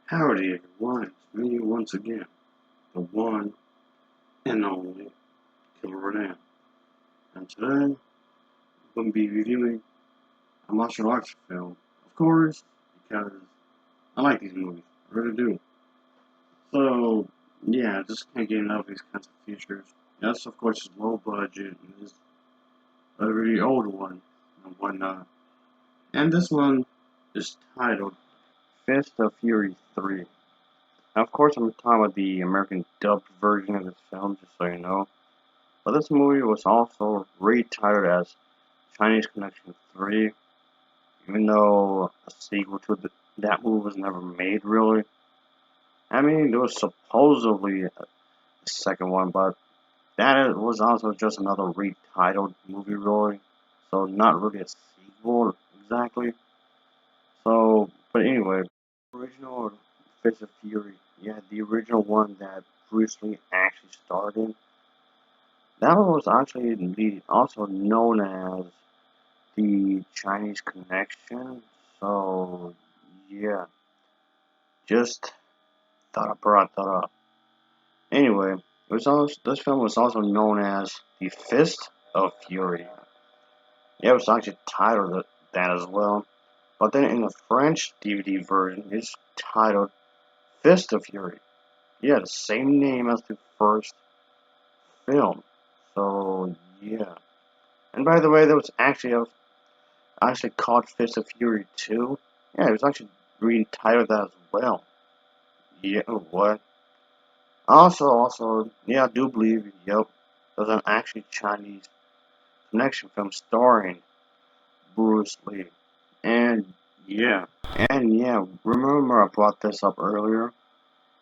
Howdy everyone, it's me once again, the one and only Killer Rodan. And today, I'm going to be reviewing a martial arts film. Of course, because I like these movies, I really do. So, yeah, just can't get enough of these kinds of features. Yes, of course, it's low budget, and it's a really old one, and whatnot. And this one is titled Fist of Fury 3. Now, of course, I'm talking about the American dubbed version of this film, just so you know. But this movie was also retitled as Chinese Connection 3, even though a sequel to that movie was never made, really. I mean, there was supposedly a second one, but that was also just another retitled movie, really. So, not really a sequel, exactly. So, but anyway, original Fist of Fury, yeah, the original one that Bruce Lee actually starred in, that one was actually also known as the Chinese Connection. So yeah, just thought I brought that up. Anyway, this film was also known as The Fist of Fury. Yeah, it was actually titled that as well. But then in the French DVD version, it's titled Fist of Fury. Yeah, the same name as the first film. So yeah. And by the way, there was actually called Fist of Fury 2. Yeah, it was actually retitled that as well. Yeah, what? Also, yeah, I do believe, yep, there's an actually Chinese connection film starring Bruce Lee. And yeah, remember I brought this up earlier?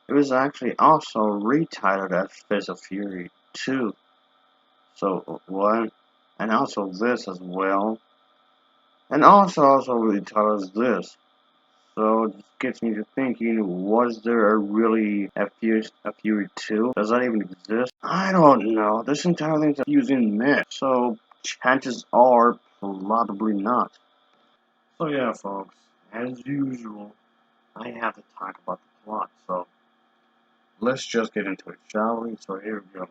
It was actually also retitled as Fist of Fury 2. So, what? And also this as well. And also retitled as this. So it just gets me to thinking, was there really a Fury 2? Does that even exist? I don't know. This entire thing's a fusing mess, so chances are probably not. So yeah, folks, as usual, I have to talk about the plot, so let's just get into it, shall we? So here we go.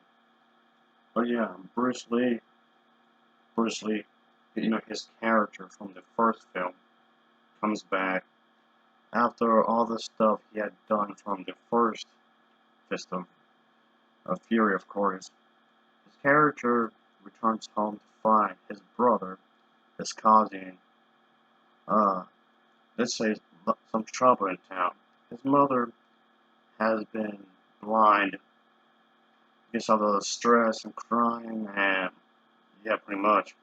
But yeah, Bruce Lee, his character from the first film comes back after all the stuff he had done from the first system of Fury, of course. His character returns home to find his brother is causing, uh, let's say, some trouble in town. His mother has been blind because of the stress and crying, and yeah, pretty much.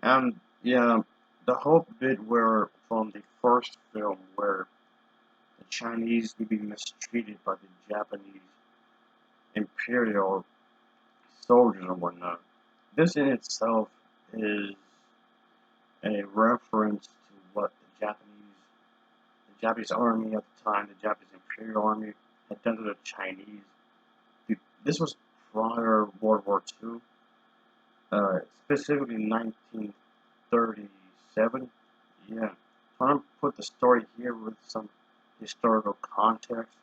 And yeah, the whole bit where from the first film where the Chinese would be mistreated by the Japanese imperial soldiers and whatnot. This in itself is a reference to what the Japanese army at the time, the Japanese Imperial Army, had done to the Chinese. This was prior World War II, specifically 1937. Yeah, trying to put the story here with some historical context.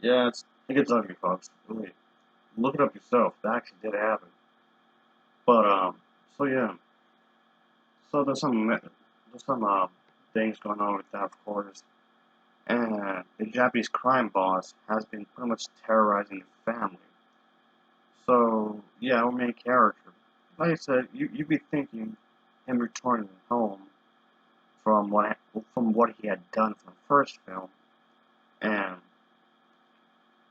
Yeah, it gets ugly, folks. Really, look it up yourself. That actually did happen. But so yeah, so there's some things going on with that, of course. And the Japanese crime boss has been pretty much terrorizing the family. So, yeah, our main character, like I said, you'd be thinking him returning home from what he had done from the first film, and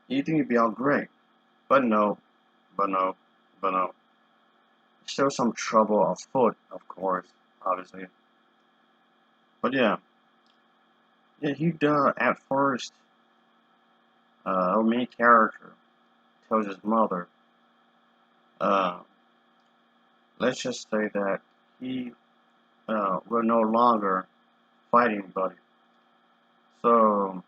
you think he'd be all great, but no, but no, but no. Still some trouble afoot, of course, obviously. But yeah, at first, our main character tells his mother, uh, let's just say that he will no longer fight anybody. So,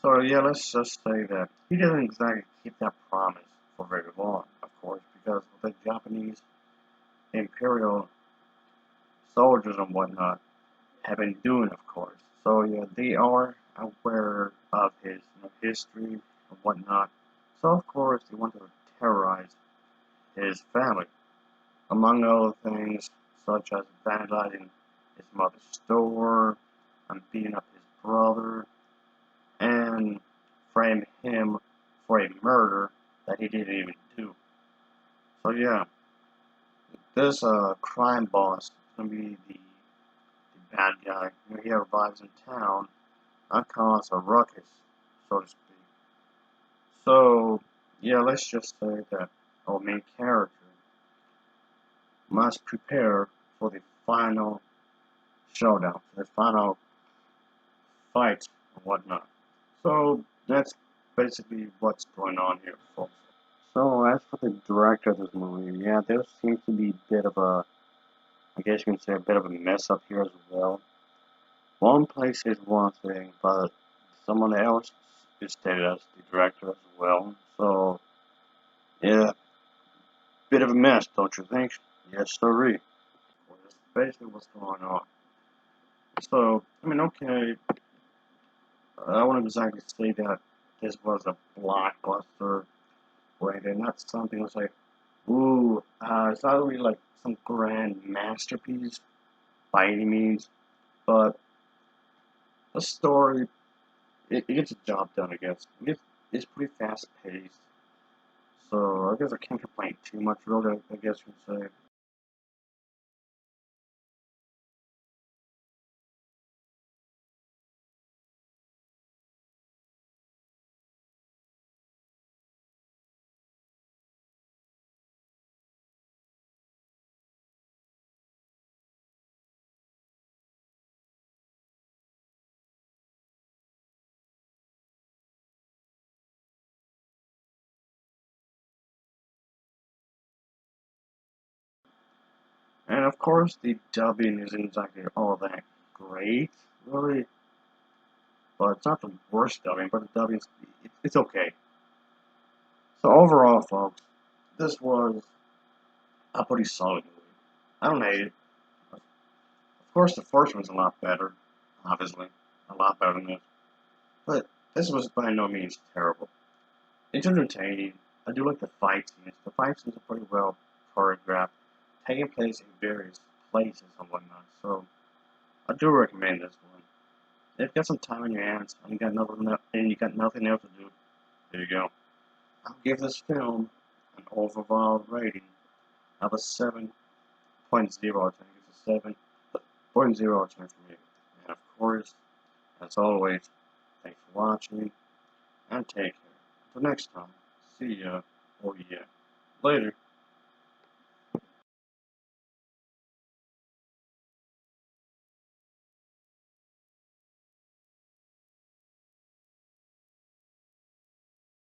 so yeah, let's just say that he doesn't exactly keep that promise for very long, of course, because the Japanese imperial soldiers and whatnot have been doing, of course. So yeah, they are aware of his history and whatnot. So of course he wanted to terrorize his family, among other things such as vandalizing his mother's store and beating up his brother and frame him for a murder that he didn't even do. So yeah, this crime boss is gonna be the bad guy. He arrives in town and cause a ruckus, so to speak. So yeah, let's just say that our main character must prepare for the final showdown, the final fight and whatnot. So that's basically what's going on here, folks. So as for the director of this movie, yeah, there seems to be a bit of a, I guess you can say a bit of a mess up here as well. One place is one thing, but someone else is stated as the director as well. So yeah, bit of a mess, don't you think? Yes, sirree. Well, that's basically what's going on. So, I mean, okay, I wouldn't exactly say that this was a blockbuster or anything. Not something that's like, ooh, it's not really like some grand masterpiece by any means, but the story, it gets the job done, I guess. It's pretty fast paced, so I guess I can't complain too much, really, I guess you could say. And of course, the dubbing isn't exactly all that great, really, but it's not the worst dubbing, but the dubbing, it's okay. So overall, folks, this was a pretty solid movie. I don't hate it. Of course, the first one's a lot better, obviously, a lot better than this. But this was by no means terrible. It's entertaining. I do like the fight scenes. The fight scenes are pretty well choreographed, taking place in various places and whatnot. So I do recommend this one. If you got some time on your hands and you got nothing else to do, there you go. I'll give this film an overall rating of a 7.0. I think it's a 7.0 for me. And of course, as always, thanks for watching and take care. Until next time, see ya. Oh yeah. Later.